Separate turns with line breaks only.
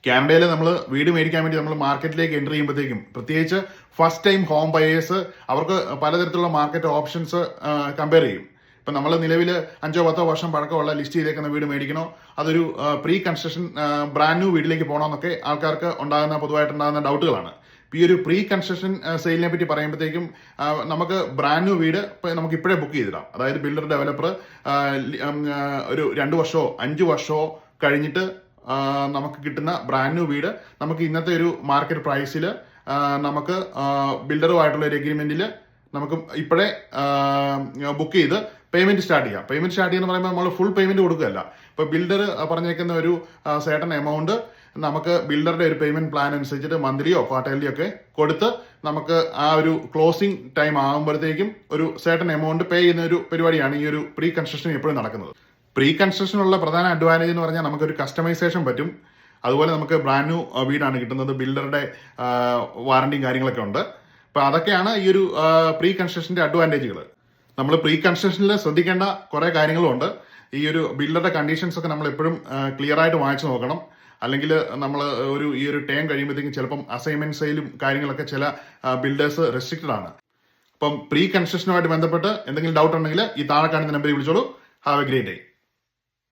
കാനഡയിൽ നമ്മൾ വീട് മേടിക്കാൻ വേണ്ടി നമ്മൾ മാർക്കറ്റിലേക്ക് എൻ്റർ ചെയ്യുമ്പോഴത്തേക്കും പ്രത്യേകിച്ച് ഫസ്റ്റ് ടൈം ഹോം ബയേഴ്സ് അവർക്ക് പലതരത്തിലുള്ള മാർക്കറ്റ് ഓപ്ഷൻസ് കമ്പയർ ചെയ്യും. ഇപ്പം നമ്മൾ നിലവിൽ 5-10 വർഷം പഴക്കമുള്ള ലിസ്റ്റ് ചെയ്തേക്കുന്ന വീട് മേടിക്കണോ, അതൊരു പ്രീ കൺസ്ട്രക്ഷൻ ബ്രാൻഡ് ന്യൂ വീട്ടിലേക്ക് പോകണമെന്നൊക്കെ ആൾക്കാർക്ക് പൊതുവായിട്ടുണ്ടാകുന്ന ഡൗട്ടുകളാണ്. ഈ ഒരു പ്രീ കൺസ്ട്രക്ഷൻ സെയിലിനെ പറ്റി പറയുമ്പോഴത്തേക്കും നമുക്ക് ബ്രാൻഡ് ന്യൂ വീട് നമുക്ക് ഇപ്പോഴേ ബുക്ക് ചെയ്തിടാം. അതായത് ബിൽഡർ ഡെവലപ്പർ ഒരു 2 വർഷമോ 5 വർഷമോ കഴിഞ്ഞിട്ട് നമുക്ക് കിട്ടുന്ന ബ്രാൻഡ് ന്യൂ വീട് നമുക്ക് ഇന്നത്തെ ഒരു മാർക്കറ്റ് പ്രൈസിൽ നമുക്ക് ബിൽഡറുമായിട്ടുള്ള ഒരു എഗ്രിമെന്റിൽ നമുക്ക് ഇപ്പോഴേ ബുക്ക് ചെയ്ത് പേയ്മെന്റ് സ്റ്റാർട്ട് ചെയ്യാം. പേയ്മെന്റ് സ്റ്റാർട്ട് ചെയ്യുന്ന പറയുമ്പോൾ നമ്മൾ ഫുൾ പേയ്മെന്റ് കൊടുക്കുകയല്ല. ഇപ്പൊ ബിൽഡർ പറഞ്ഞേക്കുന്ന ഒരു സേട്ടൻ എമൗണ്ട് നമുക്ക് ബിൽഡറുടെ ഒരു പേയ്മെന്റ് പ്ലാൻ അനുസരിച്ചിട്ട് മന്ത്ലിയോ ക്വാർട്ടർലിയോ ഒക്കെ കൊടുത്ത് നമുക്ക് ആ ഒരു ക്ലോസിംഗ് ടൈം ആകുമ്പോഴത്തേക്കും ഒരു സേട്ടൻ എമൗണ്ട് പേ ചെയ്യുന്ന ഒരു പരിപാടിയാണ് ഈ ഒരു പ്രീ കൺസ്ട്രക്ഷൻ എപ്പോഴും നടക്കുന്നത്. പ്രീ കൺസ്ട്രക്ഷനുള്ള പ്രധാന അഡ്വാൻറ്റേജ് എന്ന് പറഞ്ഞാൽ നമുക്കൊരു കസ്റ്റമൈസേഷൻ പറ്റും. അതുപോലെ നമുക്ക് ബ്രാൻഡ് ന്യൂ വീടാണ് കിട്ടുന്നത്. ബിൽഡറുടെ വാറണ്ടിയും കാര്യങ്ങളൊക്കെ ഉണ്ട്. അപ്പൊ അതൊക്കെയാണ് ഈ ഒരു പ്രീ കൺസ്ട്രക്ഷന്റെ അഡ്വാൻറ്റേജുകൾ. നമ്മൾ പ്രീ കൺസ്ട്രക്ഷനിൽ ശ്രദ്ധിക്കേണ്ട കുറെ കാര്യങ്ങളുണ്ട്. ഈ ഒരു ബിൽഡറുടെ കണ്ടീഷൻസ് ഒക്കെ നമ്മൾ എപ്പോഴും ക്ലിയർ ആയിട്ട് വായിച്ചു നോക്കണം. അല്ലെങ്കിൽ നമ്മൾ ഈ ഒരു ടേം കഴിയുമ്പോഴത്തേക്കും ചിലപ്പം അസൈൻമെന്റ് സെയിലും കാര്യങ്ങളൊക്കെ ചില ബിൽഡേഴ്സ് റെസ്ട്രിക്റ്റഡ് ആണ്. അപ്പം പ്രീ കൺസ്ട്രക്ഷനുമായിട്ട് ബന്ധപ്പെട്ട് എന്തെങ്കിലും ഡൗട്ട് ഉണ്ടെങ്കിൽ ഈ താഴെ കാണുന്ന നമ്പറിൽ വിളിച്ചോളൂ. Have A great day.